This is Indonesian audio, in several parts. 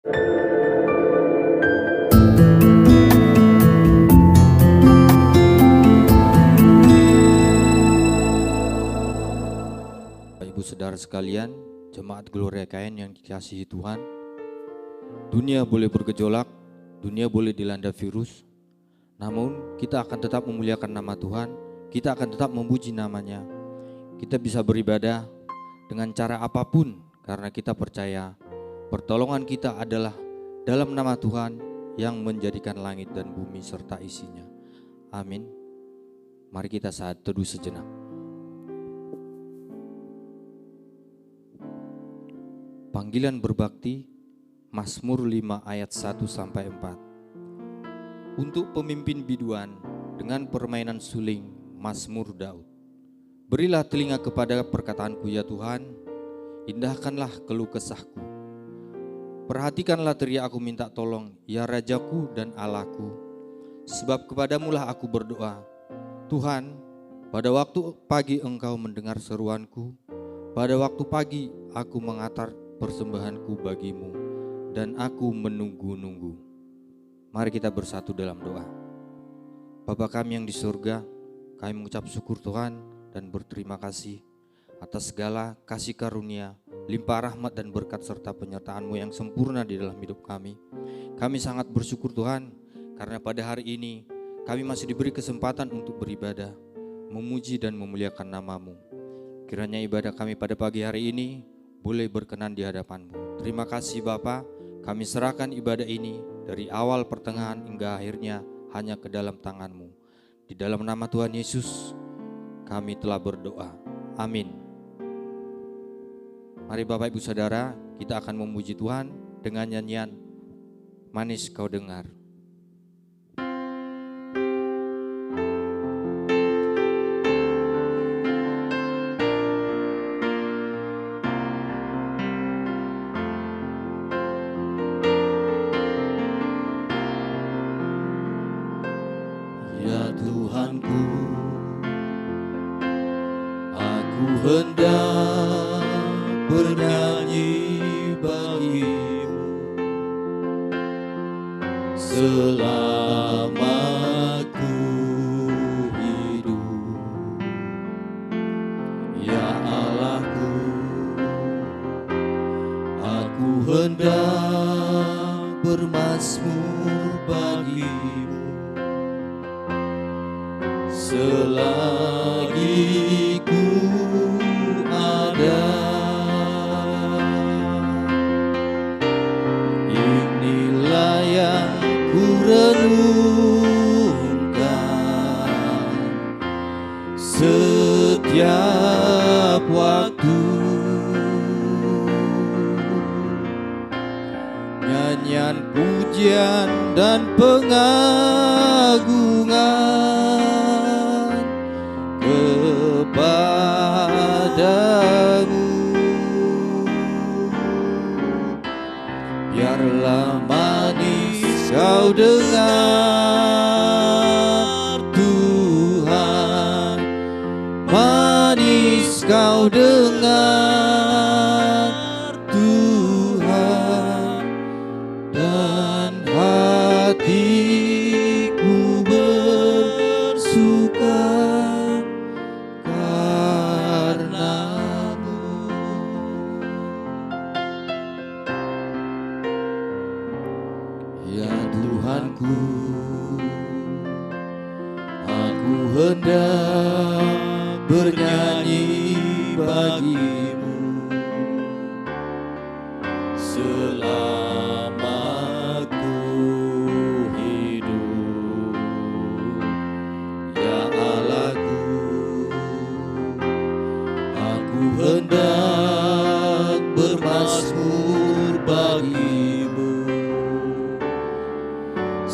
Ibu saudara sekalian, jemaat Gloria KN yang dikasihi Tuhan, dunia boleh bergejolak, dunia boleh dilanda virus, namun kita akan tetap memuliakan nama Tuhan, kita akan tetap memuji namanya. Kita bisa beribadah dengan cara apapun karena kita percaya pertolongan kita adalah dalam nama Tuhan yang menjadikan langit dan bumi serta isinya. Amin. Mari kita saat teduh sejenak. Panggilan berbakti, Mazmur 5 ayat 1-4. Untuk pemimpin biduan dengan permainan suling, Mazmur Daud. Berilah telinga kepada perkataanku ya Tuhan, indahkanlah keluh kesahku. Perhatikanlah teriak aku minta tolong, ya Rajaku dan Allahku. Sebab kepadamulah aku berdoa. Tuhan, pada waktu pagi Engkau mendengar seruanku, pada waktu pagi aku mengantar persembahanku bagimu, dan aku menunggu-nunggu. Mari kita bersatu dalam doa. Bapa kami yang di surga, kami mengucap syukur Tuhan dan berterima kasih atas segala kasih karunia, limpah rahmat dan berkat serta penyertaan-Mu yang sempurna di dalam hidup kami. Kami sangat bersyukur Tuhan, karena pada hari ini kami masih diberi kesempatan untuk beribadah, memuji dan memuliakan nama-Mu. Kiranya ibadah kami pada pagi hari ini boleh berkenan di hadapan-Mu. Terima kasih Bapa, kami serahkan ibadah ini dari awal pertengahan hingga akhirnya hanya ke dalam tangan-Mu. Di dalam nama Tuhan Yesus kami telah berdoa. Amin. Mari Bapak Ibu Saudara, kita akan memuji Tuhan dengan nyanyian Manis Kau Dengar. Tuhanku, aku hendak bernyanyi bagimu selama ku hidup. Ya Allahku, aku hendak bermazmur bagimu selagi ku ada. Inilah yang ku renungkan setiap waktu, nyanyian pujian dan pengagungan kepadamu. Biarlah manis kau dengar Tuhan, manis kau dengar Tuhan, dan hatiku bersuka karenamu. Ya Tuhanku, aku hendak bernyanyi bagimu selama ku hidup. Ya Allahku, aku hendak bermazmur bagimu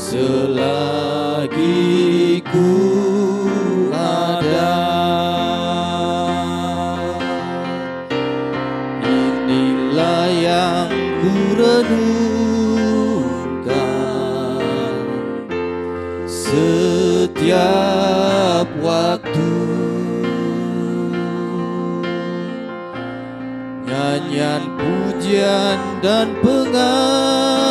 selagi ku ada. Inilah yang ku renungkan setiap waktu, nyanyian pujian dan pengagungan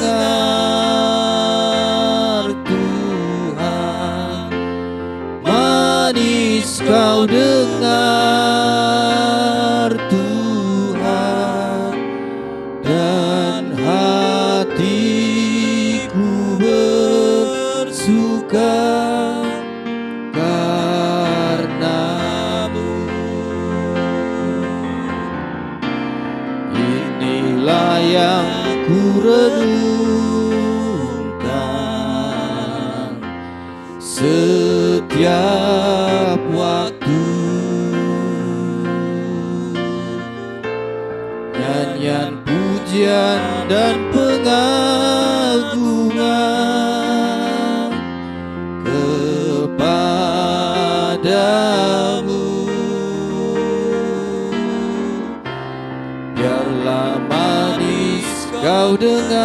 dengar Tuhan, manis kau dengar Tuhan, dan hatiku bersuka karenamu. Inilah yang ku renungkan setiap waktu, nyanyian pujian dan pengagungan kepadamu. Biarlah manis kau dengar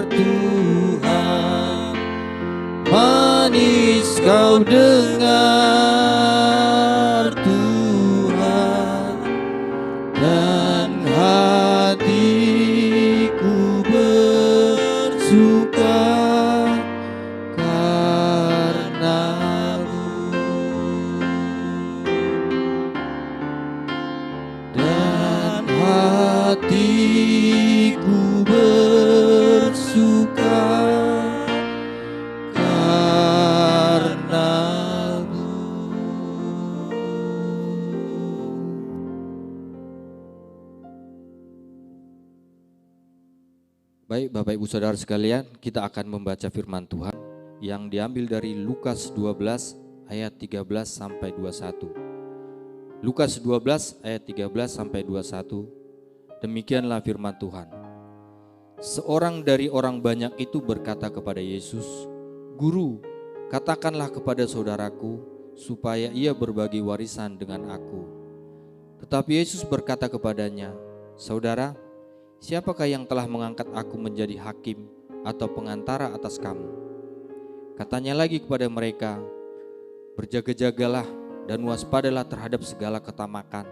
Tuhan, manis kau dengar Tuhan, dan hatiku bersuka karenamu, dan hatiku bersuka karenamu. Baik Bapak Ibu Saudara sekalian, kita akan membaca firman Tuhan yang diambil dari Lukas 12 ayat 13 sampai 21. Lukas 12 ayat 13 sampai 21. Demikianlah firman Tuhan. Seorang dari orang banyak itu berkata kepada Yesus, "Guru, katakanlah kepada saudaraku supaya ia berbagi warisan dengan aku." Tetapi Yesus berkata kepadanya, "Saudara, siapakah yang telah mengangkat aku menjadi hakim atau pengantara atas kamu?" Katanya lagi kepada mereka, "Berjaga-jagalah dan waspadalah terhadap segala ketamakan.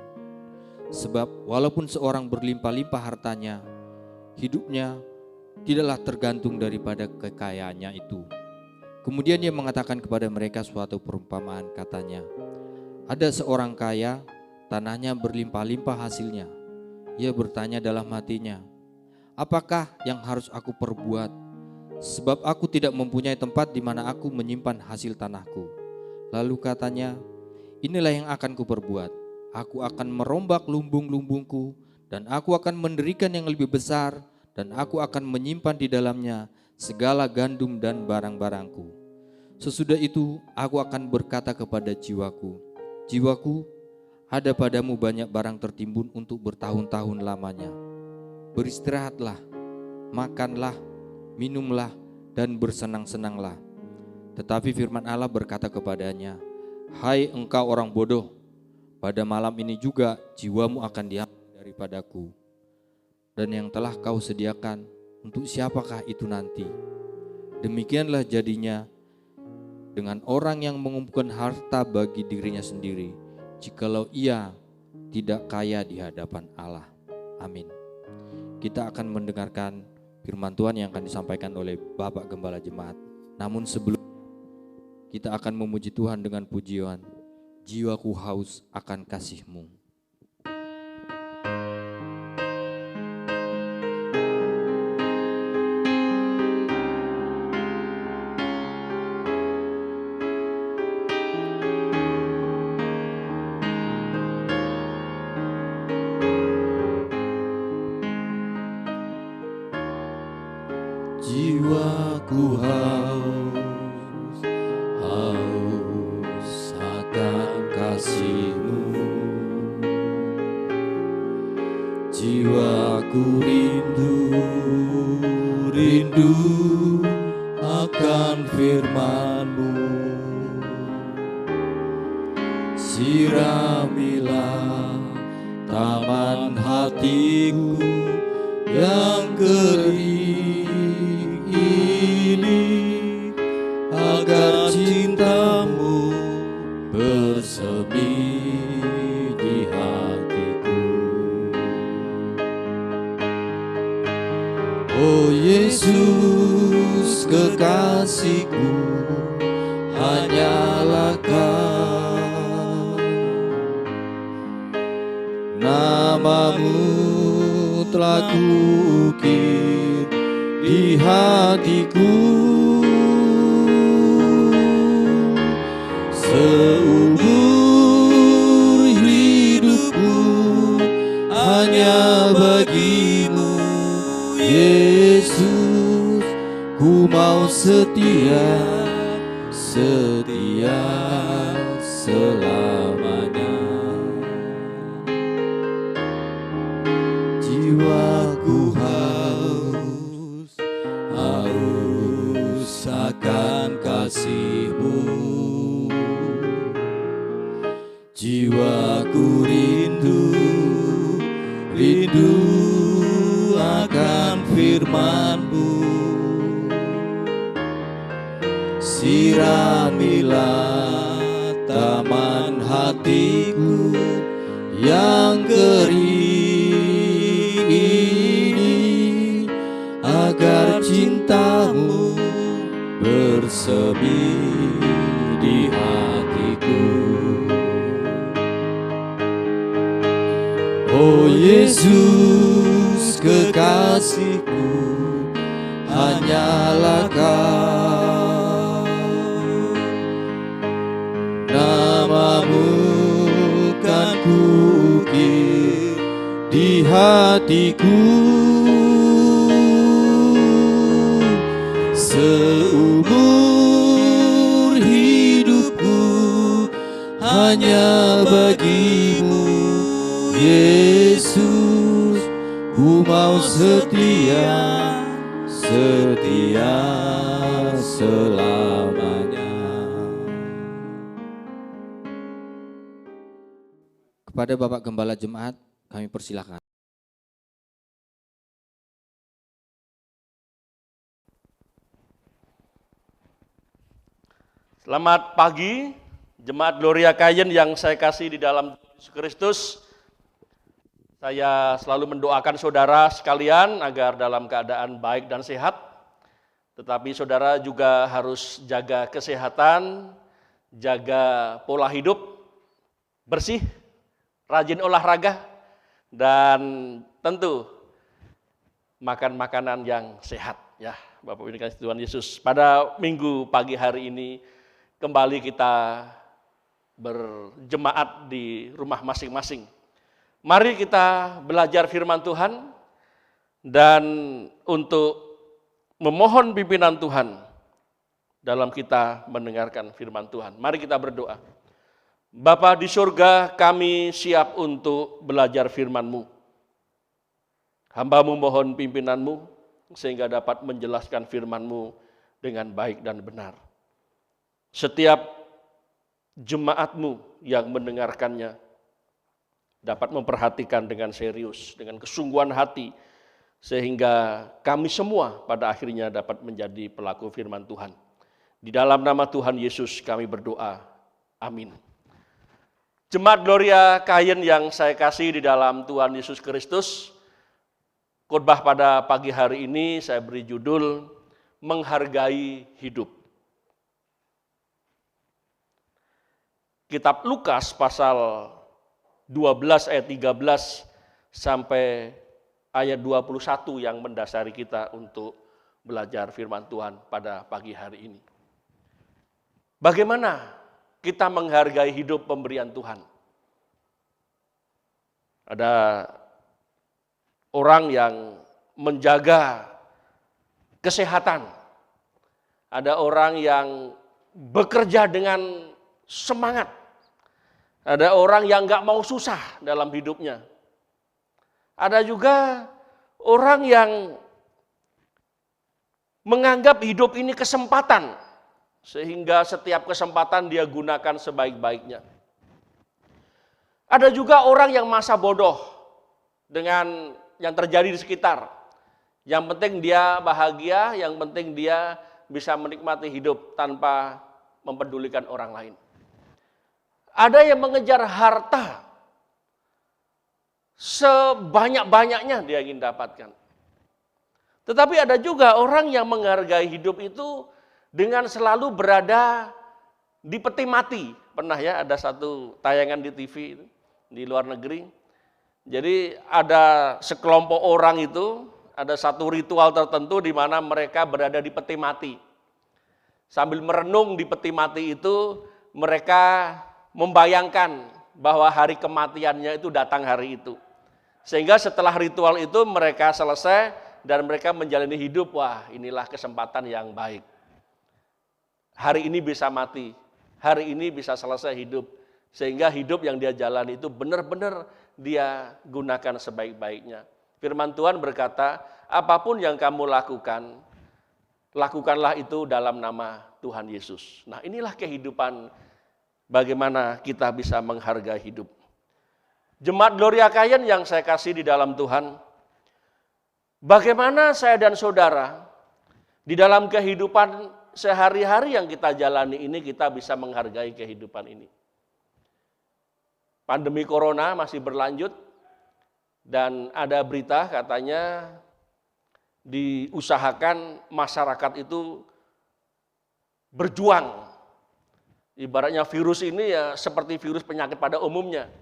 Sebab walaupun seorang berlimpah-limpah hartanya, hidupnya tidaklah tergantung daripada kekayaannya itu." Kemudian ia mengatakan kepada mereka suatu perumpamaan, katanya, "Ada seorang kaya, tanahnya berlimpah-limpah hasilnya. Ia bertanya dalam hatinya, 'Apakah yang harus aku perbuat? Sebab aku tidak mempunyai tempat di mana aku menyimpan hasil tanahku.' Lalu katanya, 'Inilah yang akan kuperbuat. Aku akan merombak lumbung-lumbungku, dan aku akan mendirikan yang lebih besar, dan aku akan menyimpan di dalamnya segala gandum dan barang-barangku. Sesudah itu aku akan berkata kepada jiwaku, jiwaku, ada padamu banyak barang tertimbun untuk bertahun-tahun lamanya. Beristirahatlah, makanlah, minumlah, dan bersenang-senanglah.' Tetapi firman Allah berkata kepadanya, 'Hai engkau orang bodoh, pada malam ini juga jiwamu akan diambil daripadaku. Dan yang telah kau sediakan, untuk siapakah itu nanti?' Demikianlah jadinya dengan orang yang mengumpulkan harta bagi dirinya sendiri, jikalau ia tidak kaya di hadapan Allah." Amin. Kita akan mendengarkan firman Tuhan yang akan disampaikan oleh Bapak Gembala Jemaat. Namun sebelum kita akan memuji Tuhan dengan pujian, "Jiwaku haus akan kasih-Mu." Jiwaku haus, haus akan kasih-Mu. Jiwaku rindu, rindu akan firman-Mu. Siramilah taman hatiku yang kering ini, agar cinta-Mu bersemi di hatiku. Oh Yesus kekasihku, hanyalah Kau. Namamu telah kuukir di hatiku, seumur hidupku hanya bagimu Yesus, ku mau setia, setia selamanya. Jiwaku haus, haus akan kasih-Mu. Jiwaku rindu, rindu akan firman-Mu. Siramilah taman hatiku yang kering ini, agar cinta-Mu bersemi di hatiku. Oh Yesus kekasihku, hanyalah Kau. Namamu kan kuukir di hatiku, seumur hidupku hanya bagimu Yesus, ku mau setia, setia selamanya. Kepada Bapak Gembala Jemaat, kami persilakan. Selamat pagi, Jemaat Gloria Kayen yang saya kasih di dalam Yesus Kristus. Saya selalu mendoakan saudara sekalian agar dalam keadaan baik dan sehat. Tetapi saudara juga harus jaga kesehatan, jaga pola hidup, bersih, rajin olahraga, dan tentu makan makanan yang sehat. Ya, Bapak Ibu dikasihi Tuhan Yesus. Pada minggu pagi hari ini kembali kita berjemaat di rumah masing-masing. Mari kita belajar firman Tuhan, dan untuk memohon pimpinan Tuhan dalam kita mendengarkan firman Tuhan. Mari kita berdoa. Bapa di surga, kami siap untuk belajar firman-Mu. Hamba-Mu mohon pimpinan-Mu sehingga dapat menjelaskan firman-Mu dengan baik dan benar. Setiap jemaat-Mu yang mendengarkannya dapat memperhatikan dengan serius, dengan kesungguhan hati, sehingga kami semua pada akhirnya dapat menjadi pelaku firman Tuhan. Di dalam nama Tuhan Yesus kami berdoa. Amin. Jemaat Gloria Kayen yang saya kasih di dalam Tuhan Yesus Kristus, khotbah pada pagi hari ini saya beri judul Menghargai Hidup. Kitab Lukas pasal 12 ayat 13 sampai ayat 21 yang mendasari kita untuk belajar firman Tuhan pada pagi hari ini. Bagaimana kita menghargai hidup pemberian Tuhan? Ada orang yang menjaga kesehatan. Ada orang yang bekerja dengan semangat. Ada orang yang gak mau susah dalam hidupnya. Ada juga orang yang menganggap hidup ini kesempatan, sehingga setiap kesempatan dia gunakan sebaik-baiknya. Ada juga orang yang masa bodoh dengan yang terjadi di sekitar. Yang penting dia bahagia, yang penting dia bisa menikmati hidup tanpa mempedulikan orang lain. Ada yang mengejar harta sebanyak-banyaknya dia ingin dapatkan. Tetapi ada juga orang yang menghargai hidup itu dengan selalu berada di peti mati. Pernah ya ada satu tayangan di TV itu, di luar negeri. Jadi ada sekelompok orang itu, ada satu ritual tertentu di mana mereka berada di peti mati. Sambil merenung di peti mati itu, mereka membayangkan bahwa hari kematiannya itu datang hari itu. Sehingga setelah ritual itu mereka selesai dan mereka menjalani hidup, wah inilah kesempatan yang baik. Hari ini bisa mati, hari ini bisa selesai hidup. Sehingga hidup yang dia jalani itu benar-benar dia gunakan sebaik-baiknya. Firman Tuhan berkata, apapun yang kamu lakukan, lakukanlah itu dalam nama Tuhan Yesus. Nah inilah kehidupan bagaimana kita bisa menghargai hidup. Jemaat Gloria Kayen yang saya kasih di dalam Tuhan, bagaimana saya dan saudara di dalam kehidupan sehari-hari yang kita jalani ini kita bisa menghargai kehidupan ini. Pandemi corona masih berlanjut dan ada berita katanya diusahakan masyarakat itu berjuang. Ibaratnya virus ini ya seperti virus penyakit pada umumnya.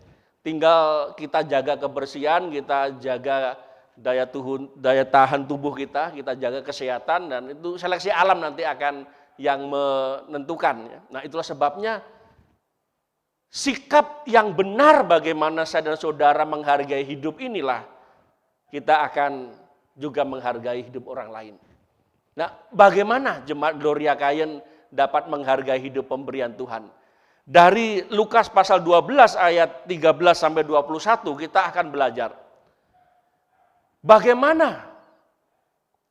Tinggal kita jaga kebersihan, kita jaga daya tahan tubuh kita jaga kesehatan dan itu seleksi alam nanti akan yang menentukan. Nah itulah sebabnya sikap yang benar bagaimana saya dan saudara menghargai hidup inilah kita akan juga menghargai hidup orang lain. Nah bagaimana jemaat Gloria Kayen dapat menghargai hidup pemberian Tuhan? Dari Lukas pasal 12 ayat 13 sampai 21 kita akan belajar bagaimana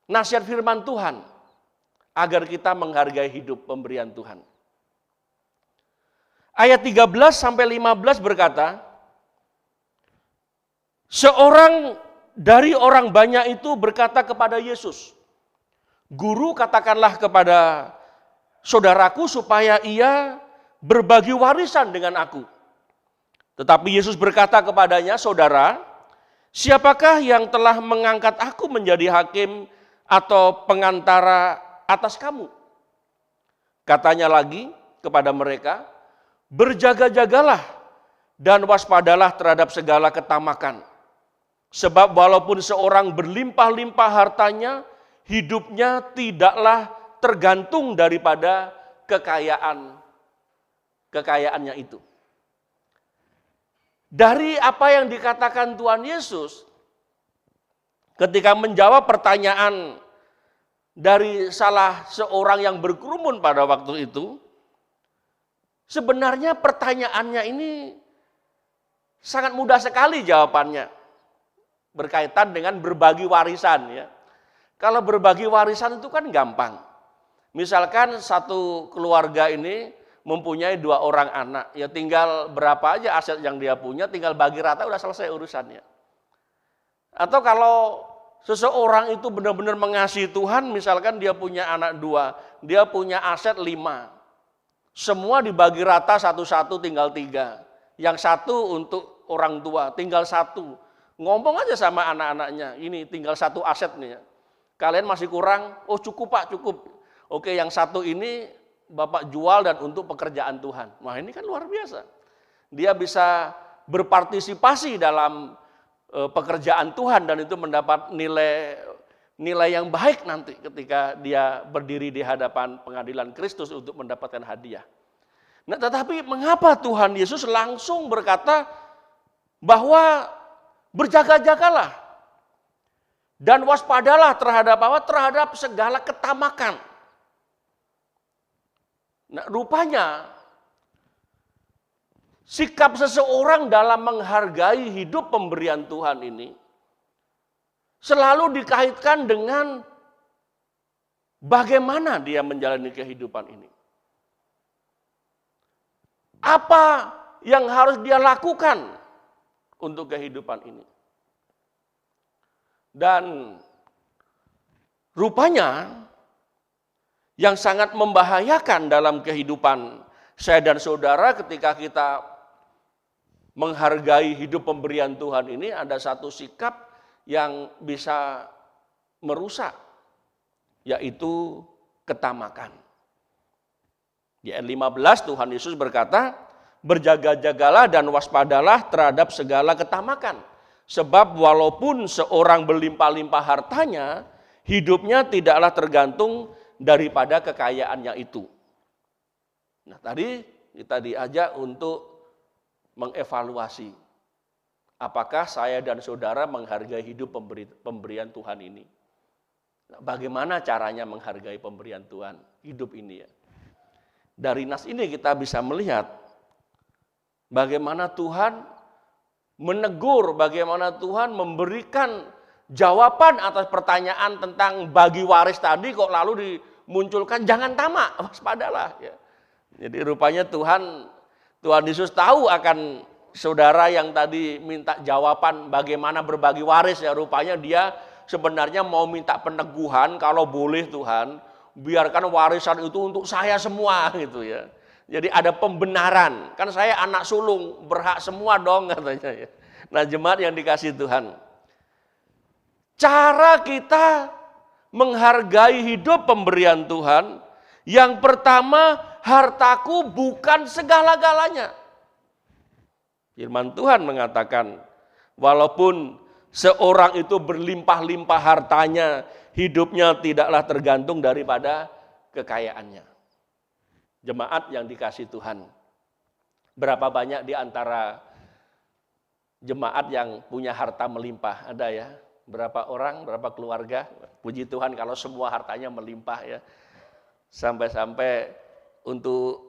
nasihat firman Tuhan agar kita menghargai hidup pemberian Tuhan. Ayat 13 sampai 15 berkata, seorang dari orang banyak itu berkata kepada Yesus, "Guru, katakanlah kepada saudaraku supaya ia berbagi warisan dengan aku." Tetapi Yesus berkata kepadanya, "Saudara, siapakah yang telah mengangkat aku menjadi hakim atau pengantara atas kamu?" Katanya lagi kepada mereka, "Berjaga-jagalah dan waspadalah terhadap segala ketamakan. Sebab walaupun seorang berlimpah-limpah hartanya, hidupnya tidaklah tergantung daripada kekayaannya itu." Dari apa yang dikatakan Tuhan Yesus ketika menjawab pertanyaan dari salah seorang yang berkerumun pada waktu itu, sebenarnya pertanyaannya ini sangat mudah sekali jawabannya. Berkaitan dengan berbagi warisan ya. Kalau berbagi warisan itu kan gampang. Misalkan satu keluarga ini mempunyai 2 orang anak, ya tinggal berapa aja aset yang dia punya, tinggal bagi rata udah selesai urusannya. Atau kalau seseorang itu benar-benar mengasihi Tuhan, misalkan dia punya anak 2, dia punya aset 5. Semua dibagi rata satu-satu tinggal 3. Yang 1 untuk orang tua, tinggal 1. Ngomong aja sama anak-anaknya, ini tinggal 1 aset nih ya. Kalian masih kurang? Oh cukup Pak, cukup. Oke yang 1 ini Bapak jual dan untuk pekerjaan Tuhan. Wah ini kan luar biasa. Dia bisa berpartisipasi dalam pekerjaan Tuhan dan itu mendapat nilai yang baik nanti ketika dia berdiri di hadapan pengadilan Kristus untuk mendapatkan hadiah. Nah tetapi mengapa Tuhan Yesus langsung berkata bahwa berjaga-jagalah dan waspadalah terhadap apa? Terhadap segala ketamakan. Nah, rupanya sikap seseorang dalam menghargai hidup pemberian Tuhan ini selalu dikaitkan dengan bagaimana dia menjalani kehidupan ini. Apa yang harus dia lakukan untuk kehidupan ini. Dan rupanya yang sangat membahayakan dalam kehidupan saya dan saudara ketika kita menghargai hidup pemberian Tuhan ini ada satu sikap yang bisa merusak yaitu ketamakan. Di ayat 15 Tuhan Yesus berkata, berjaga-jagalah dan waspadalah terhadap segala ketamakan. Sebab walaupun seorang berlimpah-limpah hartanya, hidupnya tidaklah tergantung daripada kekayaannya itu. Nah, tadi kita diajak untuk mengevaluasi apakah saya dan saudara menghargai hidup pemberian Tuhan ini. Nah, bagaimana caranya menghargai pemberian Tuhan hidup ini ya? Dari nas ini kita bisa melihat bagaimana Tuhan menegur, bagaimana Tuhan memberikan jawaban atas pertanyaan tentang bagi waris tadi, kok lalu dimunculkan jangan tamak, waspadalah. Ya. Jadi rupanya Tuhan Yesus tahu akan saudara yang tadi minta jawaban bagaimana berbagi waris ya, rupanya dia sebenarnya mau minta peneguhan, kalau boleh Tuhan, biarkan warisan itu untuk saya semua gitu ya. Jadi ada pembenaran, kan saya anak sulung, berhak semua dong katanya ya. Nah jemaat yang dikasihi Tuhan, cara kita menghargai hidup pemberian Tuhan, yang pertama, hartaku bukan segala-galanya. Firman Tuhan mengatakan, walaupun seorang itu berlimpah-limpah hartanya, hidupnya tidaklah tergantung daripada kekayaannya. Jemaat yang dikasihi Tuhan, berapa banyak di antara jemaat yang punya harta melimpah? Ada ya? Berapa orang, berapa keluarga? Puji Tuhan kalau semua hartanya melimpah ya. Sampai-sampai untuk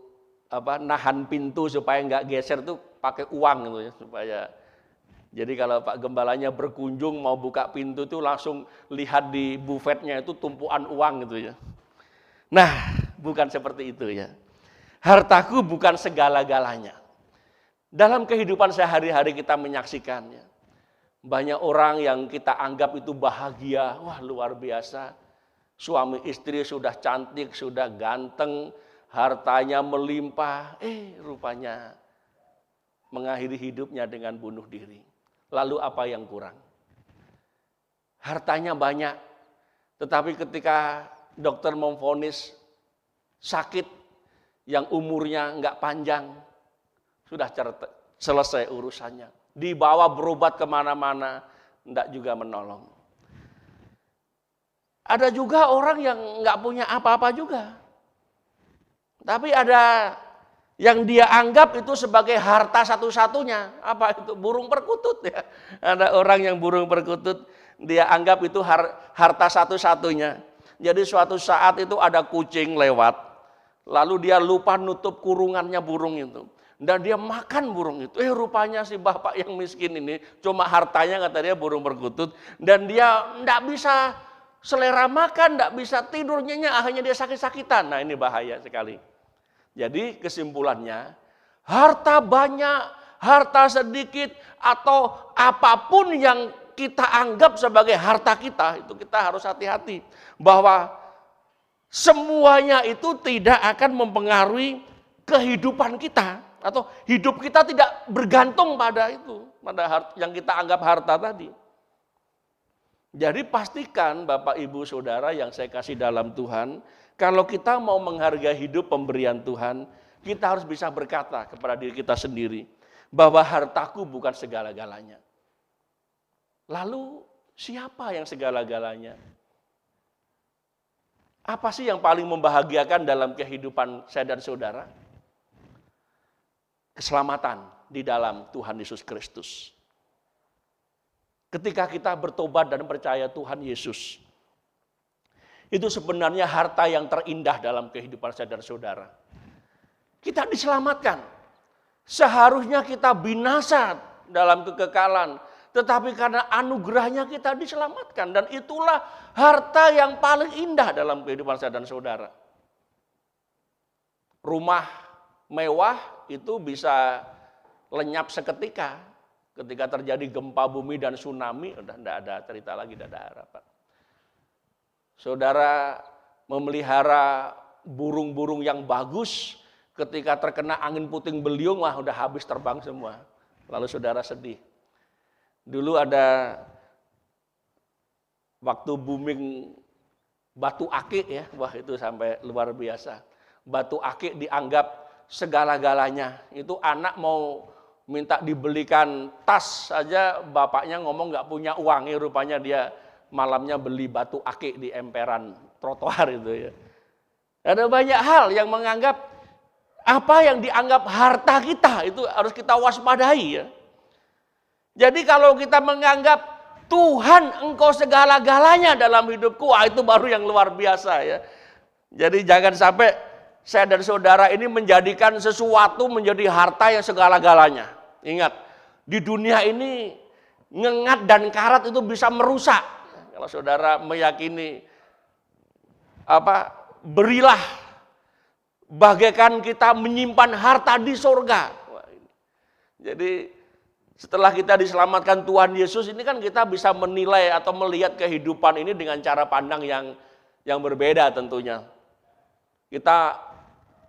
nahan pintu supaya nggak geser tuh pakai uang gitu ya, supaya jadi kalau Pak Gembalanya berkunjung mau buka pintu tuh langsung lihat di bufetnya itu tumpuan uang gitu ya. Nah, bukan seperti itu ya. Hartaku bukan segala-galanya. Dalam kehidupan sehari-hari kita menyaksikannya. Banyak orang yang kita anggap itu bahagia, wah luar biasa. Suami istri sudah cantik, sudah ganteng, hartanya melimpah, rupanya mengakhiri hidupnya dengan bunuh diri. Lalu apa yang kurang? Hartanya banyak, tetapi ketika dokter memvonis sakit yang umurnya nggak panjang, sudah selesai urusannya. Dibawa berobat kemana-mana, enggak juga menolong. Ada juga orang yang nggak punya apa-apa juga. Tapi ada yang dia anggap itu sebagai harta satu-satunya. Apa itu? Burung perkutut ya. Ada orang yang burung perkutut, dia anggap itu harta satu-satunya. Jadi suatu saat itu ada kucing lewat, lalu dia lupa nutup kurungannya burung itu. Dan dia makan burung itu. Rupanya si bapak yang miskin ini cuma hartanya kata dia burung perkutut. Dan dia enggak bisa selera makan, enggak bisa tidur nyenyak, akhirnya dia sakit-sakitan. Nah ini bahaya sekali. Jadi kesimpulannya, harta banyak, harta sedikit, atau apapun yang kita anggap sebagai harta kita, itu kita harus hati-hati. Bahwa semuanya itu tidak akan mempengaruhi kehidupan kita. Atau hidup kita tidak bergantung pada itu, pada yang kita anggap harta tadi. Jadi pastikan Bapak Ibu Saudara yang saya kasih dalam Tuhan, kalau kita mau menghargai hidup pemberian Tuhan, kita harus bisa berkata kepada diri kita sendiri, bahwa hartaku bukan segala-galanya. Lalu siapa yang segala-galanya? Apa sih yang paling membahagiakan dalam kehidupan saya dan saudara? Keselamatan di dalam Tuhan Yesus Kristus. Ketika kita bertobat dan percaya Tuhan Yesus, itu sebenarnya harta yang terindah dalam kehidupan saya dan saudara. Kita diselamatkan. Seharusnya kita binasa dalam kekekalan, tetapi karena anugerahnya kita diselamatkan. Dan itulah harta yang paling indah dalam kehidupan saya dan saudara. Rumah mewah itu bisa lenyap seketika. Ketika terjadi gempa bumi dan tsunami, udah tidak ada cerita lagi, tidak ada harapan. Saudara memelihara burung-burung yang bagus, ketika terkena angin puting beliung, wah udah habis terbang semua. Lalu saudara sedih. Dulu ada waktu booming batu akik ya, wah itu sampai luar biasa. Batu akik dianggap segala-galanya. Itu anak mau minta dibelikan tas saja, bapaknya ngomong nggak punya uang, ya rupanya dia malamnya beli batu akik di emperan trotoar itu ya. Ada banyak hal yang menganggap apa yang dianggap harta kita itu harus kita waspadai ya. Jadi kalau kita menganggap Tuhan engkau segala-galanya dalam hidupku, itu baru yang luar biasa ya. Jadi jangan sampai saya dan saudara ini menjadikan sesuatu menjadi harta yang segala-galanya. Ingat, di dunia ini ngengat dan karat itu bisa merusak. Kalau saudara meyakini berilah bagaikan kita menyimpan harta di surga. Jadi setelah kita diselamatkan Tuhan Yesus ini kan kita bisa menilai atau melihat kehidupan ini dengan cara pandang yang berbeda tentunya. Kita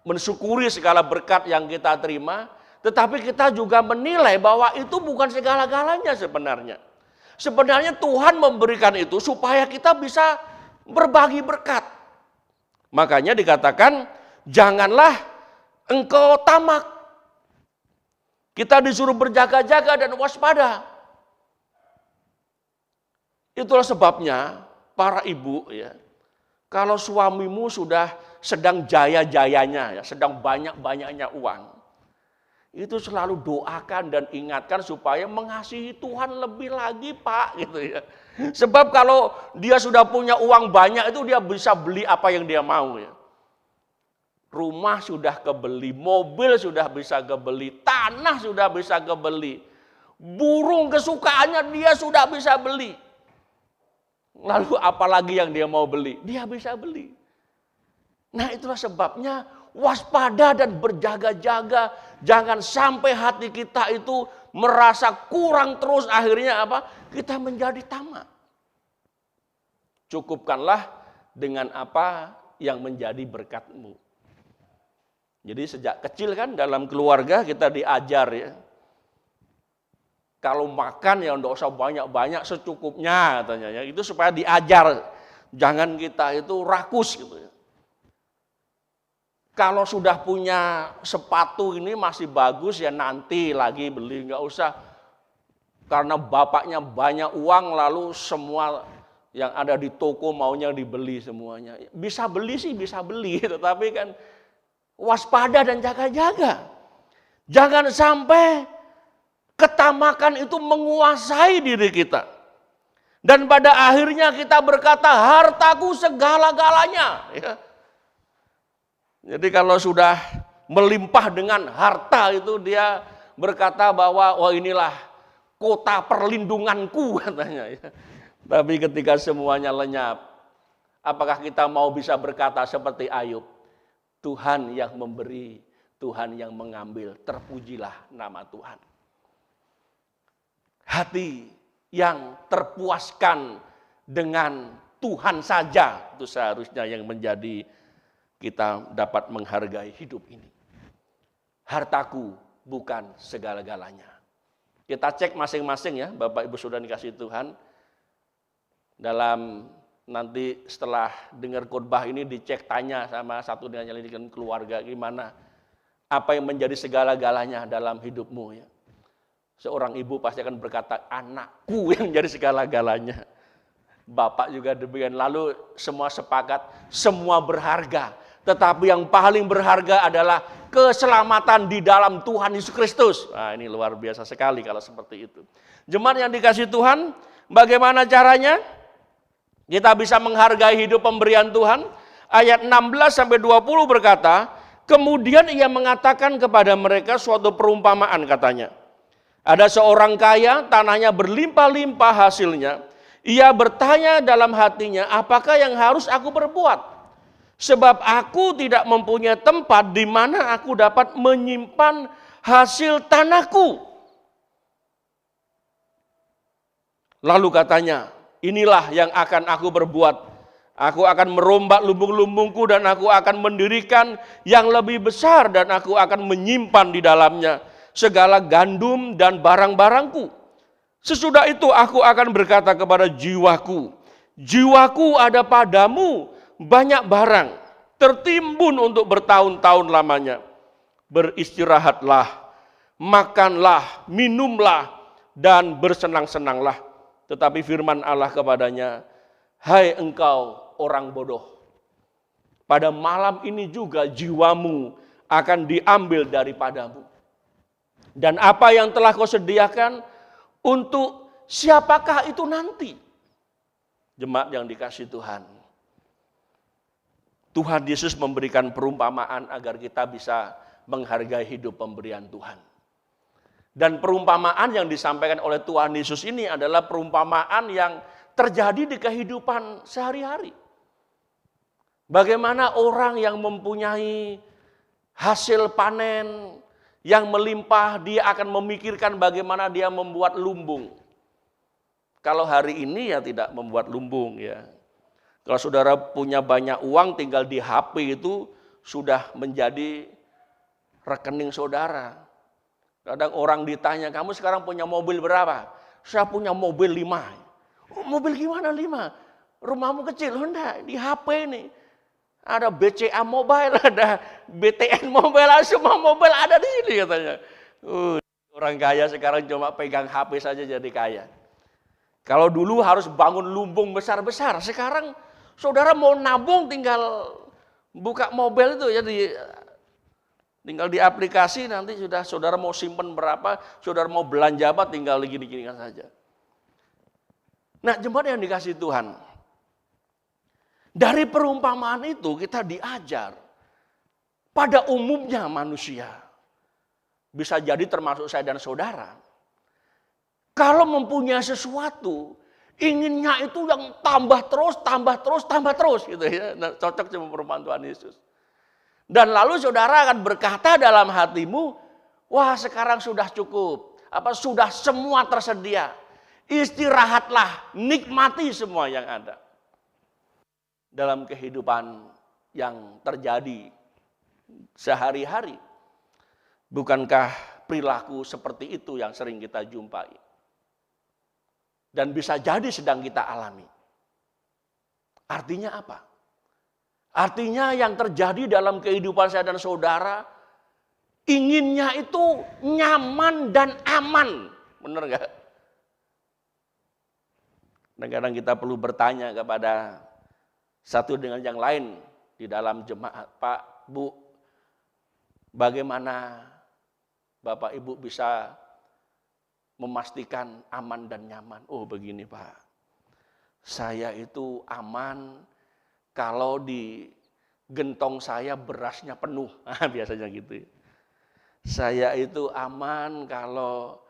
mensyukuri segala berkat yang kita terima, tetapi kita juga menilai bahwa itu bukan segala-galanya sebenarnya. Sebenarnya Tuhan memberikan itu supaya kita bisa berbagi berkat. Makanya dikatakan, janganlah engkau tamak. Kita disuruh berjaga-jaga dan waspada. Itulah sebabnya para ibu ya, kalau suamimu sudah sedang jaya-jayanya, ya, sedang banyak-banyaknya uang, itu selalu doakan dan ingatkan supaya mengasihi Tuhan lebih lagi Pak gitu ya. Sebab kalau dia sudah punya uang banyak itu dia bisa beli apa yang dia mau ya. Rumah sudah kebeli, mobil sudah bisa kebeli, tanah sudah bisa kebeli, burung kesukaannya dia sudah bisa beli. Lalu apalagi yang dia mau beli? Dia bisa beli. Nah itulah sebabnya waspada dan berjaga-jaga. Jangan sampai hati kita itu merasa kurang terus, akhirnya kita menjadi tamak. Cukupkanlah dengan apa yang menjadi berkatmu. Jadi sejak kecil kan dalam keluarga kita diajar ya. Kalau makan ya enggak usah banyak-banyak, secukupnya katanya ya. Itu supaya diajar. Jangan kita itu rakus gitu ya. Kalau sudah punya sepatu ini masih bagus ya nanti lagi beli, enggak usah. Karena bapaknya banyak uang lalu semua yang ada di toko maunya dibeli semuanya. Bisa beli sih bisa beli, tetapi kan waspada dan jaga-jaga. Jangan sampai ketamakan itu menguasai diri kita. Dan pada akhirnya kita berkata, hartaku segala-galanya. Ya. Jadi kalau sudah melimpah dengan harta itu dia berkata bahwa inilah kota perlindunganku katanya. Ya. Tapi ketika semuanya lenyap, apakah kita mau bisa berkata seperti Ayub? Tuhan yang memberi, Tuhan yang mengambil, terpujilah nama Tuhan. Hati yang terpuaskan dengan Tuhan saja, itu seharusnya yang menjadi kita dapat menghargai hidup ini. Hartaku bukan segala-galanya. Kita cek masing-masing ya, Bapak Ibu Saudara dikasih Tuhan. Dalam nanti setelah dengar khotbah ini dicek tanya sama satu dengan yang lain keluarga gimana, apa yang menjadi segala-galanya dalam hidupmu ya. Seorang ibu pasti akan berkata, anakku yang jadi segala-galanya. Bapak juga demikian. Lalu semua sepakat, semua berharga. Tetapi yang paling berharga adalah keselamatan di dalam Tuhan Yesus Kristus. Nah ini luar biasa sekali kalau seperti itu. Jemaat yang dikasih Tuhan, bagaimana caranya kita bisa menghargai hidup pemberian Tuhan? Ayat 16-20 berkata, kemudian ia mengatakan kepada mereka suatu perumpamaan katanya. Ada seorang kaya, tanahnya berlimpah-limpah hasilnya. Ia bertanya dalam hatinya, apakah yang harus aku perbuat? Sebab aku tidak mempunyai tempat di mana aku dapat menyimpan hasil tanahku. Lalu katanya, inilah yang akan aku berbuat. Aku akan merombak lumbung-lumbungku dan aku akan mendirikan yang lebih besar dan aku akan menyimpan di dalamnya segala gandum dan barang-barangku. Sesudah itu aku akan berkata kepada jiwaku, jiwaku ada padamu, banyak barang, tertimbun untuk bertahun-tahun lamanya. Beristirahatlah, makanlah, minumlah, dan bersenang-senanglah. Tetapi firman Allah kepadanya, hai engkau orang bodoh, pada malam ini juga jiwamu akan diambil daripadamu. Dan apa yang telah kau sediakan, untuk siapakah itu nanti? Jemaat yang dikasihi Tuhan. Tuhan Yesus memberikan perumpamaan agar kita bisa menghargai hidup pemberian Tuhan. Dan perumpamaan yang disampaikan oleh Tuhan Yesus ini adalah perumpamaan yang terjadi di kehidupan sehari-hari. Bagaimana orang yang mempunyai hasil panen yang melimpah, dia akan memikirkan bagaimana dia membuat lumbung. Kalau hari ini ya tidak membuat lumbung ya. Kalau saudara punya banyak uang, tinggal di HP itu sudah menjadi rekening saudara. Kadang orang ditanya, kamu sekarang punya mobil berapa? Saya punya mobil 5. Oh, mobil gimana 5? Rumahmu kecil? Oh, enggak, di HP nih. Ada BCA Mobile, ada BTN Mobile, semua mobil ada di sini katanya. Orang kaya sekarang cuma pegang HP saja jadi kaya. Kalau dulu harus bangun lumbung besar-besar, sekarang saudara mau nabung tinggal buka mobil itu ya, tinggal di aplikasi, nanti sudah saudara mau simpen berapa, saudara mau belanja apa, tinggal gini-ginikan saja. Nah, jemaat yang dikasihi Tuhan, dari perumpamaan itu kita diajar pada umumnya manusia, bisa jadi termasuk saya dan saudara, kalau mempunyai sesuatu, inginnya itu yang tambah terus gitu ya. Nah, cocok sama perumpamaan Tuhan Yesus. Dan lalu saudara akan berkata dalam hatimu, wah sekarang sudah cukup, sudah semua tersedia. Istirahatlah, nikmati semua yang ada. Dalam kehidupan yang terjadi sehari-hari. Bukankah perilaku seperti itu yang sering kita jumpai? Dan bisa jadi sedang kita alami. Artinya apa? Artinya yang terjadi dalam kehidupan saya dan saudara, inginnya itu nyaman dan aman. Benar gak? Kadang-kadang kita perlu bertanya kepada satu dengan yang lain di dalam jemaat. Pak, Bu, bagaimana Bapak Ibu bisa memastikan aman dan nyaman? Oh begini Pak, saya itu aman kalau di gentong saya berasnya penuh, biasanya gitu. Saya itu aman kalau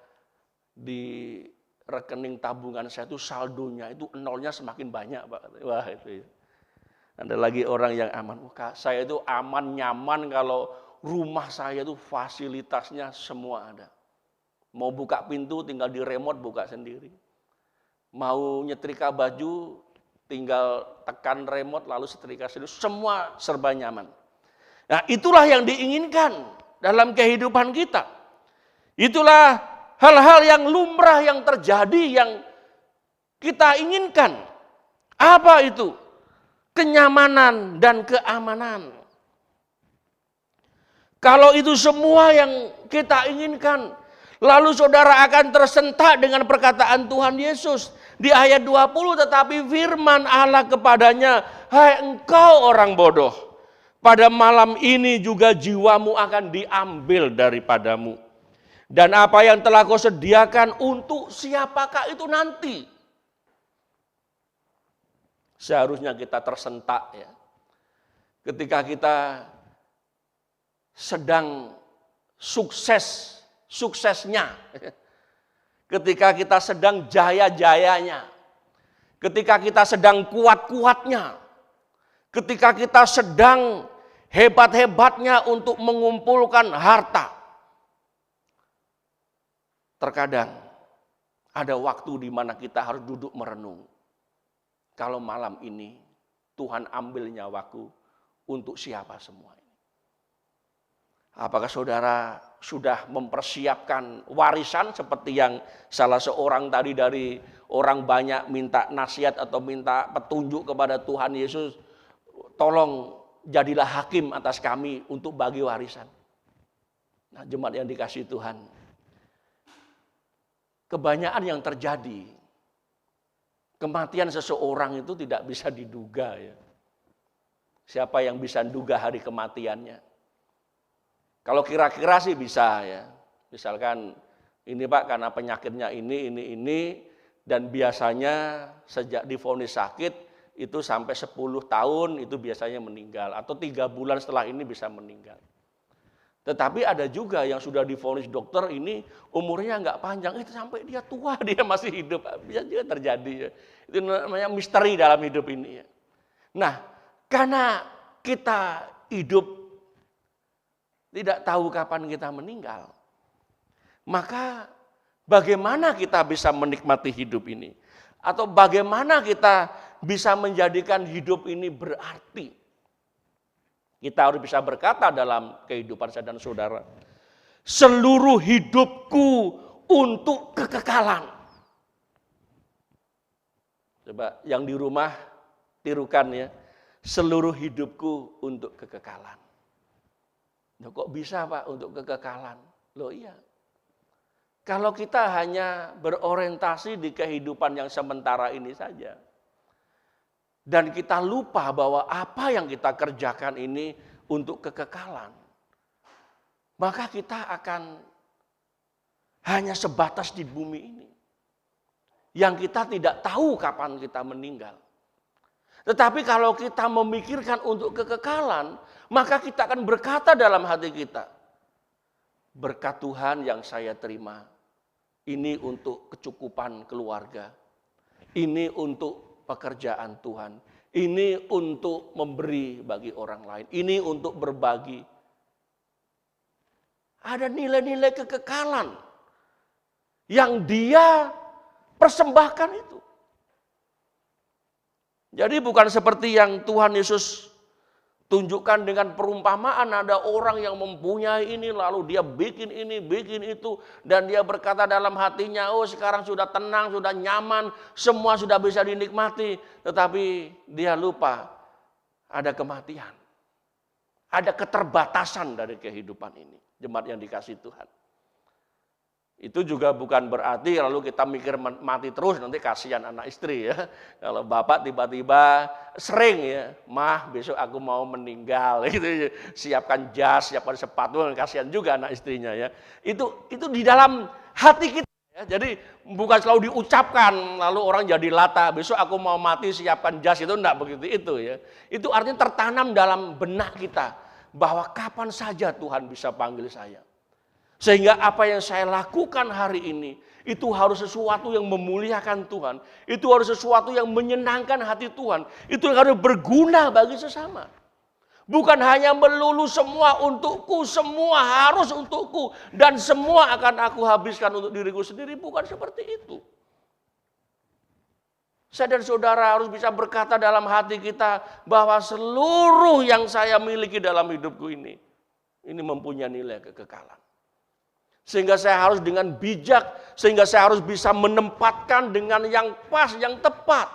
di rekening tabungan saya itu saldonya itu nolnya semakin banyak Pak. Wah itu ya. Ada lagi orang yang aman, saya itu aman nyaman kalau rumah saya itu fasilitasnya semua ada. Mau buka pintu tinggal di remote buka sendiri. Mau nyetrika baju tinggal tekan remote lalu setrika sendiri. Semua serba nyaman. Nah itulah yang diinginkan dalam kehidupan kita. Itulah hal-hal yang lumrah yang terjadi yang kita inginkan. Apa itu? Kenyamanan dan keamanan. Kalau itu semua yang kita inginkan, lalu saudara akan tersentak dengan perkataan Tuhan Yesus di ayat 20, tetapi firman Allah kepadanya, hai engkau orang bodoh, pada malam ini juga jiwamu akan diambil daripadamu. Dan apa yang telah kau sediakan, untuk siapakah itu nanti? Seharusnya kita tersentak ya. Ketika kita sedang suksesnya, ketika kita sedang jaya-jayanya, ketika kita sedang kuat-kuatnya, ketika kita sedang hebat-hebatnya untuk mengumpulkan harta. Terkadang ada waktu di mana kita harus duduk merenung. Kalau malam ini Tuhan ambil nyawaku, untuk siapa semua ini? Apakah saudara sudah mempersiapkan warisan seperti yang salah seorang tadi dari orang banyak minta nasihat atau minta petunjuk kepada Tuhan Yesus? tolong jadilah hakim atas kami untuk bagi warisan. Nah, jemaat yang dikasihi Tuhan, kebanyakan yang terjadi, kematian seseorang itu tidak bisa diduga ya. Siapa yang bisa menduga hari kematiannya? Kalau kira-kira sih bisa ya. Misalkan ini Pak karena penyakitnya ini, dan biasanya sejak divonis sakit itu sampai 10 tahun itu biasanya meninggal. Atau 3 bulan setelah ini bisa meninggal. Tetapi ada juga yang sudah divonis dokter ini umurnya nggak panjang, itu sampai dia tua dia masih hidup, bisa juga terjadi ya. Itu namanya misteri dalam hidup ini ya. Nah, karena kita hidup tidak tahu kapan kita meninggal, maka bagaimana kita bisa menikmati hidup ini? Atau bagaimana kita bisa menjadikan hidup ini berarti? Kita harus bisa berkata dalam kehidupan saya dan saudara, seluruh hidupku untuk kekekalan. Coba yang di rumah tirukan ya, seluruh hidupku untuk kekekalan. Loh, kok bisa Pak untuk kekekalan? Loh iya. Kalau kita hanya berorientasi di kehidupan yang sementara ini saja, dan kita lupa bahwa apa yang kita kerjakan ini untuk kekekalan, maka kita akan hanya sebatas di bumi ini. Yang kita tidak tahu kapan kita meninggal. Tetapi kalau kita memikirkan untuk kekekalan, maka kita akan berkata dalam hati kita, berkat Tuhan yang saya terima, ini untuk kecukupan keluarga, ini untuk pekerjaan Tuhan, ini untuk memberi bagi orang lain, ini untuk berbagi. Ada nilai-nilai kekekalan yang dia persembahkan itu. Jadi bukan seperti yang Tuhan Yesus tunjukkan dengan perumpamaan, ada orang yang mempunyai ini lalu dia bikin ini, bikin itu, dan dia berkata dalam hatinya, oh sekarang sudah tenang, sudah nyaman, semua sudah bisa dinikmati. Tetapi dia lupa ada kematian, ada keterbatasan dari kehidupan ini. Jemaat yang dikasihi Tuhan, itu juga bukan berarti lalu kita mikir mati terus, nanti kasihan anak istri ya. Kalau bapak tiba-tiba sering ya, mah besok aku mau meninggal gitu, siapkan jas, siapkan sepatu, kasihan juga anak istrinya ya. Itu di dalam hati kita ya. Jadi bukan selalu diucapkan lalu orang jadi lata, besok aku mau mati siapkan jas, itu enggak begitu itu ya. Itu artinya tertanam dalam benak kita bahwa kapan saja Tuhan bisa panggil saya. Sehingga apa yang saya lakukan hari ini, itu harus sesuatu yang memuliakan Tuhan. Itu harus sesuatu yang menyenangkan hati Tuhan. Itu harus berguna bagi sesama. Bukan hanya melulu semua untukku, semua harus untukku. Dan semua akan aku habiskan untuk diriku sendiri. Bukan seperti itu. Saya dan saudara harus bisa berkata dalam hati kita bahwa seluruh yang saya miliki dalam hidupku ini mempunyai nilai kekekalan. Sehingga saya harus dengan bijak, sehingga saya harus bisa menempatkan dengan yang pas, yang tepat.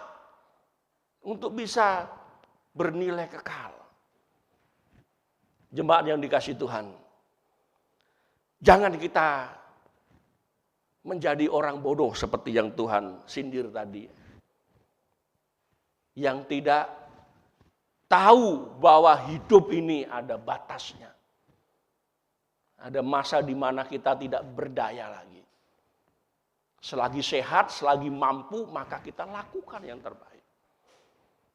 Untuk bisa bernilai kekal. Jemaat yang dikasihi Tuhan. Jangan kita menjadi orang bodoh seperti yang Tuhan sindir tadi. Yang tidak tahu bahwa hidup ini ada batasnya. Ada masa di mana kita tidak berdaya lagi. Selagi sehat, selagi mampu, maka kita lakukan yang terbaik.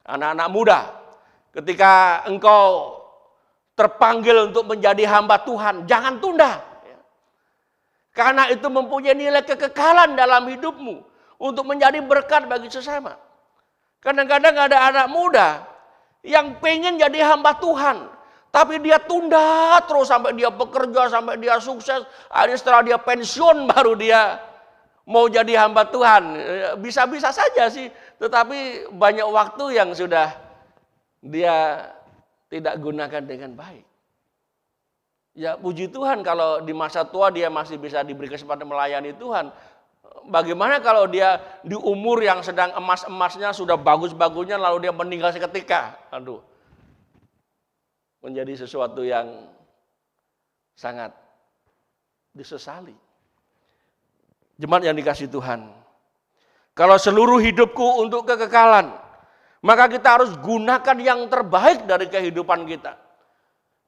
Anak-anak muda, ketika engkau terpanggil untuk menjadi hamba Tuhan, jangan tunda. Karena itu mempunyai nilai kekekalan dalam hidupmu untuk menjadi berkat bagi sesama. Kadang-kadang ada anak muda yang pengen jadi hamba Tuhan, tapi dia tunda terus sampai dia bekerja, sampai dia sukses. Akhirnya setelah dia pensiun baru dia mau jadi hamba Tuhan. Bisa-bisa saja sih, tetapi banyak waktu yang sudah dia tidak gunakan dengan baik. Ya puji Tuhan kalau di masa tua dia masih bisa diberi kesempatan melayani Tuhan. Bagaimana kalau dia di umur yang sedang emas-emasnya sudah bagus-bagusnya lalu dia meninggal seketika? Aduh. menjadi sesuatu yang sangat disesali. Jemaat yang dikasihi Tuhan, kalau seluruh hidupku untuk kekekalan, maka kita harus gunakan yang terbaik dari kehidupan kita.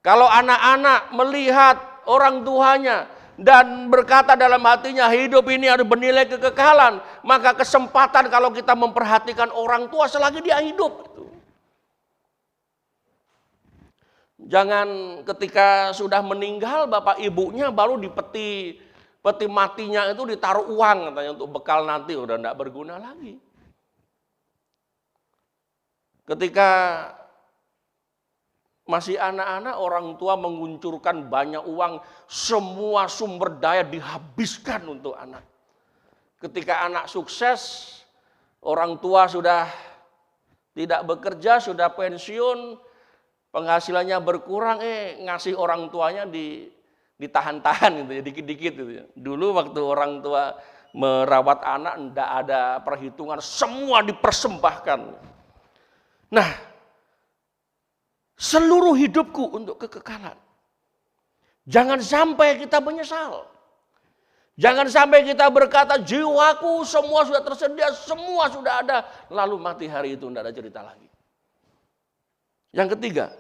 Kalau anak-anak melihat orang tuanya dan berkata dalam hatinya hidup ini harus bernilai kekekalan, maka kesempatan kalau kita memperhatikan orang tua selagi dia hidup. Jangan ketika sudah meninggal bapak ibunya baru di peti matinya itu ditaruh uang katanya untuk bekal nanti, udah enggak berguna lagi. Ketika masih anak-anak, orang tua menguncurkan banyak uang, semua sumber daya dihabiskan untuk anak. Ketika anak sukses, orang tua sudah tidak bekerja, sudah pensiun, penghasilannya berkurang, ngasih orang tuanya ditahan-tahan gitu ya, dikit-dikit gitu ya. Dulu waktu orang tua merawat anak enggak ada perhitungan, semua dipersembahkan. Nah, seluruh hidupku untuk kekekalan. Jangan sampai kita menyesal. Jangan sampai kita berkata jiwaku semua sudah tersedia, semua sudah ada, lalu mati hari itu enggak ada cerita lagi. Yang ketiga,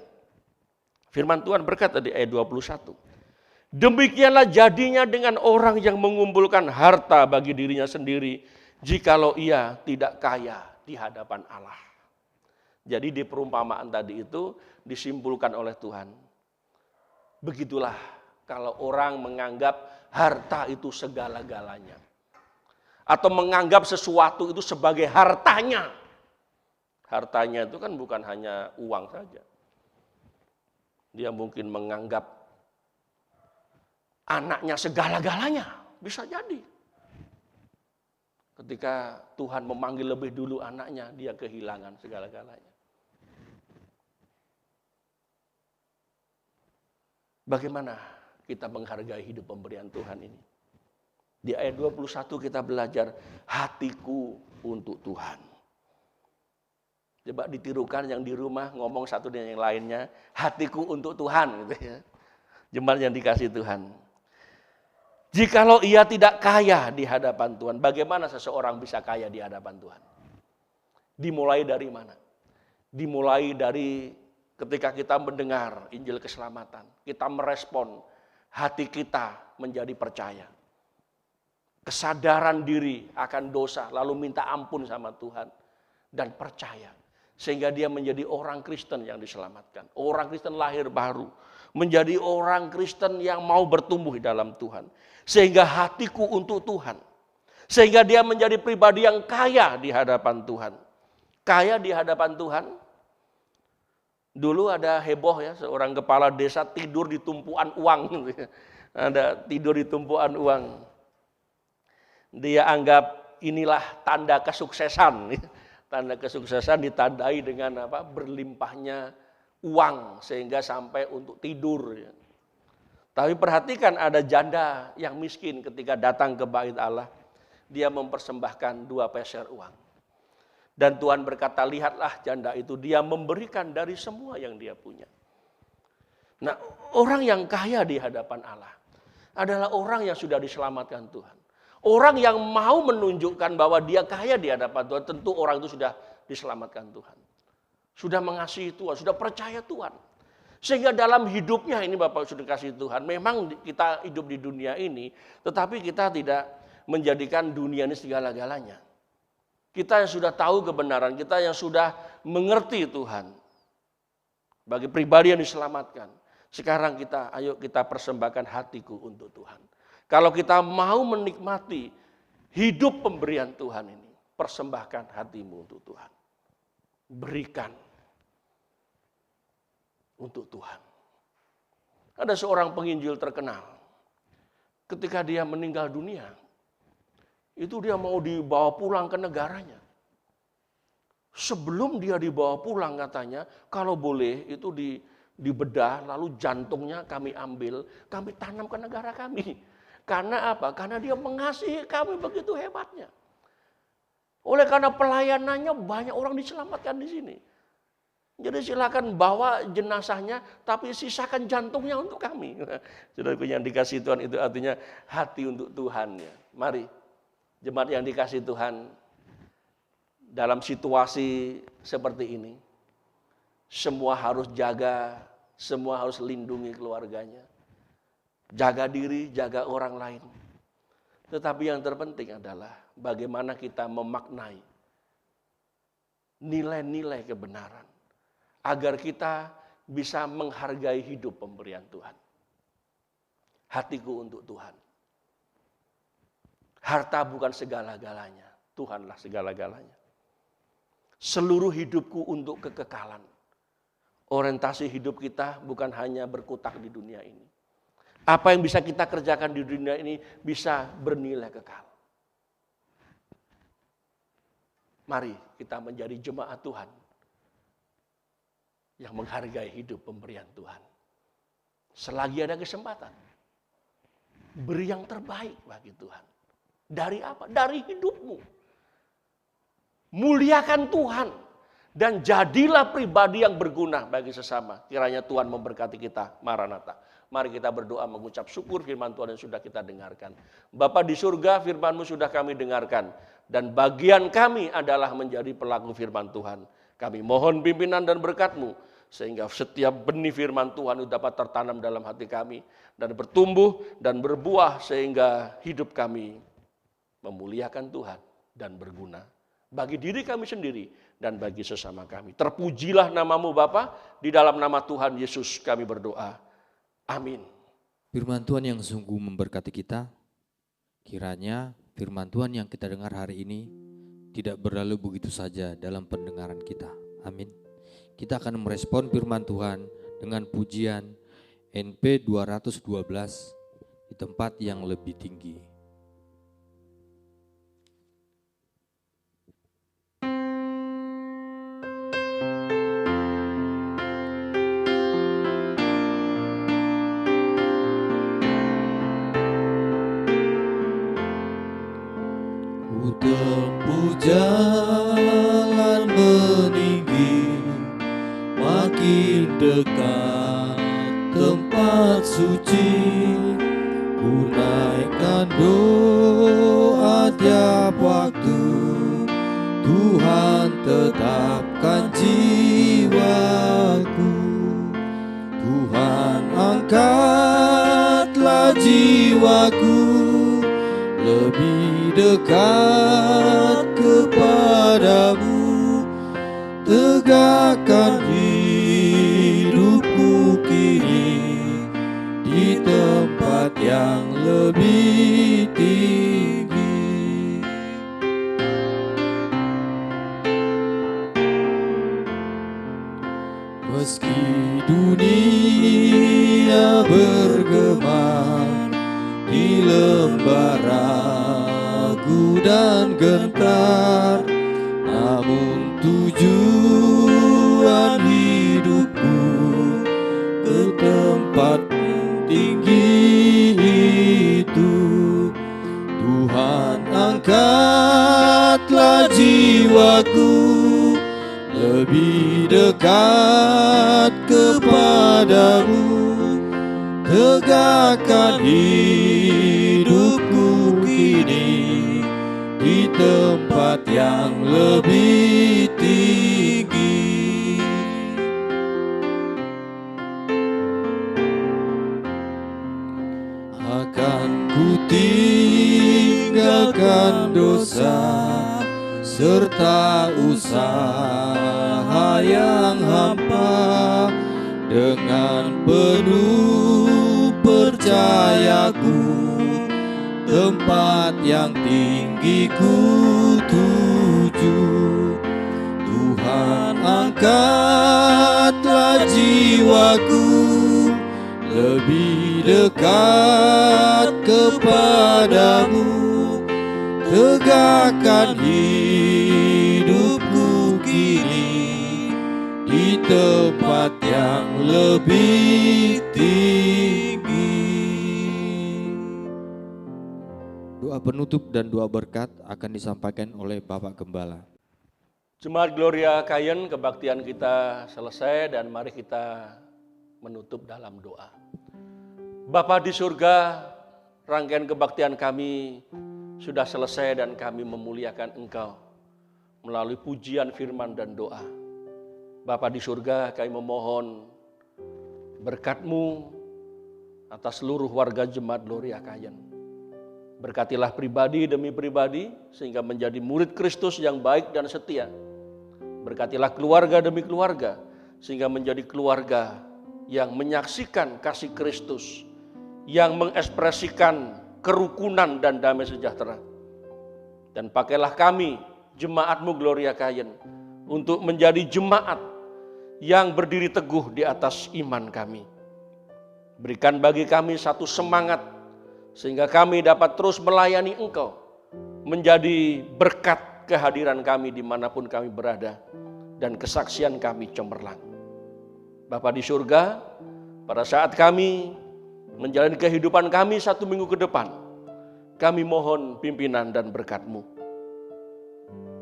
firman Tuhan berkata di ayat 21. Demikianlah jadinya dengan orang yang mengumpulkan harta bagi dirinya sendiri, jikalau ia tidak kaya di hadapan Allah. Jadi di perumpamaan tadi itu disimpulkan oleh Tuhan. Begitulah kalau orang menganggap harta itu segala-galanya. Atau menganggap sesuatu itu sebagai hartanya. Hartanya itu kan bukan hanya uang saja. Dia mungkin menganggap anaknya segala-galanya, bisa jadi. Ketika Tuhan memanggil lebih dulu anaknya, dia kehilangan segala-galanya. Bagaimana kita menghargai hidup pemberian Tuhan ini? Di ayat 21 kita belajar hatiku untuk Tuhan. Coba ditirukan yang di rumah ngomong satu dengan yang lainnya, hatiku untuk Tuhan gitu ya. Jemaat yang dikasihi Tuhan. Jikalau ia tidak kaya di hadapan Tuhan, bagaimana seseorang bisa kaya di hadapan Tuhan? Dimulai dari mana? Dimulai dari ketika kita mendengar Injil keselamatan, kita merespon, hati kita menjadi percaya. Kesadaran diri akan dosa, lalu minta ampun sama Tuhan dan percaya. Sehingga dia menjadi orang Kristen yang diselamatkan. Orang Kristen lahir baru. Menjadi orang Kristen yang mau bertumbuh di dalam Tuhan. Sehingga hatiku untuk Tuhan. Sehingga dia menjadi pribadi yang kaya di hadapan Tuhan. Kaya di hadapan Tuhan. Dulu ada heboh ya, seorang kepala desa tidur di tumpuan uang. Ada tidur di tumpuan uang. Dia anggap inilah tanda kesuksesan. Tanda kesuksesan ditandai dengan apa? Berlimpahnya uang sehingga sampai untuk tidur. Tapi perhatikan ada janda yang miskin ketika datang ke bait Allah. Dia mempersembahkan 2 peser uang. Dan Tuhan berkata, lihatlah janda itu, dia memberikan dari semua yang dia punya. Nah, orang yang kaya di hadapan Allah adalah orang yang sudah diselamatkan Tuhan. Orang yang mau menunjukkan bahwa dia kaya di hadapan Tuhan, tentu orang itu sudah diselamatkan Tuhan. Sudah mengasihi Tuhan, sudah percaya Tuhan. Sehingga dalam hidupnya ini Bapak sudah kasih Tuhan, memang kita hidup di dunia ini, tetapi kita tidak menjadikan dunia ini segala-galanya. Kita yang sudah tahu kebenaran, kita yang sudah mengerti Tuhan. Bagi pribadi yang diselamatkan. Sekarang ayo kita persembahkan hatiku untuk Tuhan. Kalau kita mau menikmati hidup pemberian Tuhan ini, persembahkan hatimu untuk Tuhan. Berikan untuk Tuhan. Ada seorang penginjil terkenal. Ketika dia meninggal dunia, itu dia mau dibawa pulang ke negaranya. Sebelum dia dibawa pulang katanya, kalau boleh itu dibedah, lalu jantungnya kami ambil, kami tanam ke negara kami. Karena apa? Karena dia mengasihi kami begitu hebatnya. Oleh karena pelayanannya banyak orang diselamatkan di sini. Jadi silakan bawa jenazahnya, tapi sisakan jantungnya untuk kami. Saudaraku yang dikasih Tuhan, itu artinya hati untuk Tuhan. Ya. Mari, jemaat yang dikasih Tuhan, dalam situasi seperti ini, semua harus jaga, semua harus lindungi keluarganya. Jaga diri, jaga orang lain. Tetapi yang terpenting adalah bagaimana kita memaknai nilai-nilai kebenaran. Agar kita bisa menghargai hidup pemberian Tuhan. Hatiku untuk Tuhan. Harta bukan segala-galanya, Tuhanlah segala-galanya. Seluruh hidupku untuk kekekalan. Orientasi hidup kita bukan hanya berkutak di dunia ini. Apa yang bisa kita kerjakan di dunia ini bisa bernilai kekal. Mari kita menjadi jemaat Tuhan yang menghargai hidup pemberian Tuhan. Selagi ada kesempatan, beri yang terbaik bagi Tuhan. Dari apa? Dari hidupmu. Muliakan Tuhan dan jadilah pribadi yang berguna bagi sesama. Kiranya Tuhan memberkati kita. Maranatha. Mari kita berdoa mengucap syukur firman Tuhan yang sudah kita dengarkan. Bapa di surga, firman-Mu sudah kami dengarkan. Dan bagian kami adalah menjadi pelaku firman Tuhan. Kami mohon pimpinan dan berkat-Mu. Sehingga setiap benih firman Tuhan itu dapat tertanam dalam hati kami. Dan bertumbuh dan berbuah sehingga hidup kami memuliakan Tuhan dan berguna. Bagi diri kami sendiri dan bagi sesama kami. Terpujilah nama-Mu Bapa, di dalam nama Tuhan Yesus kami berdoa. Amin. Firman Tuhan yang sungguh memberkati kita, kiranya firman Tuhan yang kita dengar hari ini tidak berlalu begitu saja dalam pendengaran kita. Amin. Kita akan merespon firman Tuhan dengan pujian NP 212 di tempat yang lebih tinggi. Tempuh jalan meninggi, makin dekat tempat suci. Ku naikkan doa tiap waktu, Tuhan tetapkan jiwaku. Tuhan angkatlah jiwaku lebih dekat kepadamu, tegakkan hidupku kini di tempat yang lebih tinggi. Meski dunia bergema di lembah ragu dan gentar, namun tujuan hidupku ke tempat tinggi itu. Tuhan angkatlah jiwaku lebih dekat kepadamu, tegakkan hidupku kini di tempat yang lebih tinggi. Akan ku tinggalkan dosa serta usaha yang hampa, dengan penuh percayaku tempat yang tinggi ku tuju. Tuhan angkatlah jiwaku lebih dekat kepadamu, tegakkan hidupku kini di tempat yang lebih tinggi. Doa penutup dan doa berkat akan disampaikan oleh Bapak Gembala. Jemaat Gloria Kayen, kebaktian kita selesai dan mari kita menutup dalam doa. Bapa di surga, rangkaian kebaktian kami sudah selesai dan kami memuliakan Engkau melalui pujian, firman, dan doa. Bapa di surga, kami memohon berkat-Mu atas seluruh warga jemaat Gloria Kayen. Berkatilah pribadi demi pribadi sehingga menjadi murid Kristus yang baik dan setia. Berkatilah keluarga demi keluarga sehingga menjadi keluarga yang menyaksikan kasih Kristus, yang mengekspresikan kerukunan dan damai sejahtera. Dan pakailah kami, jemaat-Mu Gloria Kayen, untuk menjadi jemaat yang berdiri teguh di atas iman kami. Berikan bagi kami satu semangat sehingga kami dapat terus melayani Engkau, menjadi berkat kehadiran kami dimanapun kami berada, dan kesaksian kami cemerlang. Bapa di surga, pada saat kami menjalani kehidupan kami 1 minggu ke depan, kami mohon pimpinan dan berkat-Mu.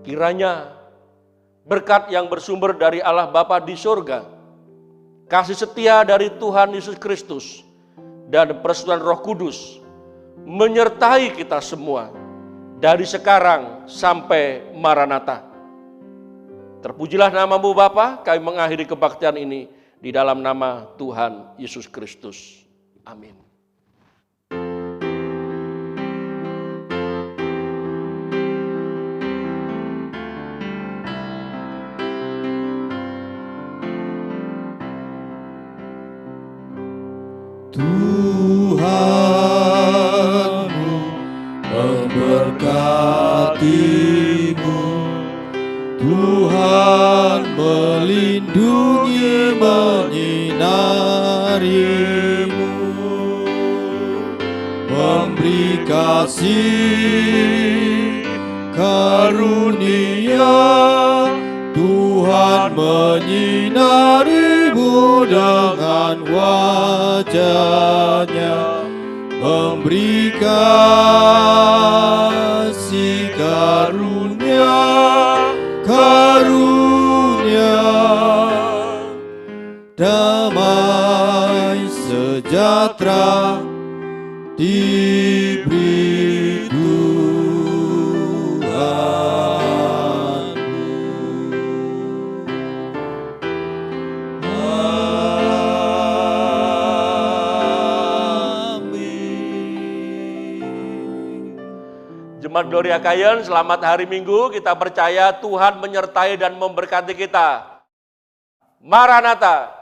Kiranya berkat yang bersumber dari Allah Bapa di surga, kasih setia dari Tuhan Yesus Kristus, dan persekutuan Roh Kudus menyertai kita semua dari sekarang sampai Maranatha. Terpujilah nama-Mu Bapa, kami mengakhiri kebaktian ini di dalam nama Tuhan Yesus Kristus. Amin. Tuhanmu memberkatimu, Tuhan melindungi menyinarimu, memberi kasih karunia. Tuhan menyinarimu dengan wajah-Nya, memberi kasih karunia, damai sejahtera diberi Jemaat Gloria Kayen, selamat hari Minggu. Kita percaya Tuhan menyertai dan memberkati kita. Maranatha.